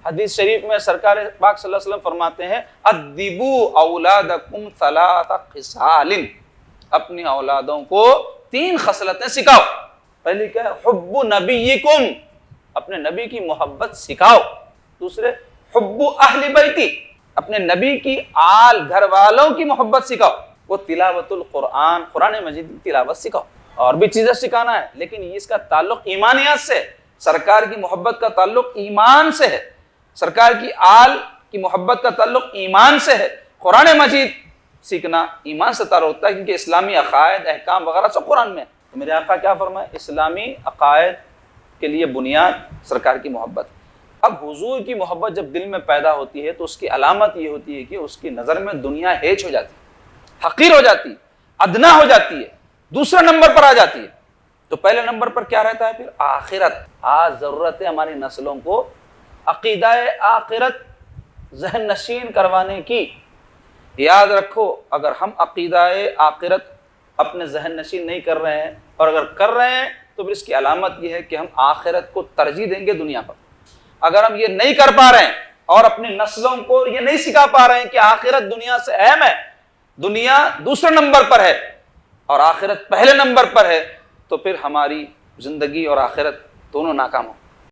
حدیث شریف میں سرکار پاک صلی اللہ علیہ وسلم فرماتے ہیں ادبوا اولادکم ثلاث خصال، اپنی اولادوں کو 3 خصلتیں سکھاؤ۔ پہلی کیا ہے؟ حب نبیکم، اپنے نبی کی محبت سکھاؤ۔ دوسرے حب اہل بیتی، اپنے نبی کی آل گھر والوں کی محبت سکھاؤ۔ وہ تلاوت القرآن، قرآن مجید کی تلاوت سکھاؤ۔ اور بھی چیزیں سکھانا ہے لیکن اس کا تعلق ایمانیات سے، سرکار کی محبت کا تعلق ایمان سے ہے، سرکار کی آل کی محبت کا تعلق ایمان سے ہے۔ قرآن مجید سیکھنا ایمان سے تعلق ہوتا ہے کیونکہ اسلامی عقائد، احکام وغیرہ سب قرآن میں ہے۔ تو میرے آقا کیا فرمائے؟ اسلامی عقائد کے لیے بنیاد سرکار کی محبت۔ اب حضور کی محبت جب دل میں پیدا ہوتی ہے تو اس کی علامت یہ ہوتی ہے کہ اس کی نظر میں دنیا ہیچ ہو جاتی ہے، حقیر ہو جاتی ہے، ادنا ہو جاتی ہے، دوسرے نمبر پر آ جاتی ہے۔ تو پہلے نمبر پر کیا رہتا ہے؟ پھر آخرت۔ آج ضرورت ہے ہماری نسلوں کو عقیدہ آخرت ذہن نشین کروانے کی۔ یاد رکھو، اگر ہم عقیدہ آخرت اپنے ذہن نشین نہیں کر رہے ہیں، اور اگر کر رہے ہیں تو پھر اس کی علامت یہ ہے کہ ہم آخرت کو ترجیح دیں گے دنیا پر۔ اگر ہم یہ نہیں کر پا رہے ہیں اور اپنی نسلوں کو یہ نہیں سکھا پا رہے ہیں کہ آخرت دنیا سے اہم ہے، دنیا دوسرے نمبر پر ہے اور آخرت پہلے نمبر پر ہے، تو پھر ہماری زندگی اور آخرت دونوں ناکام ہو۔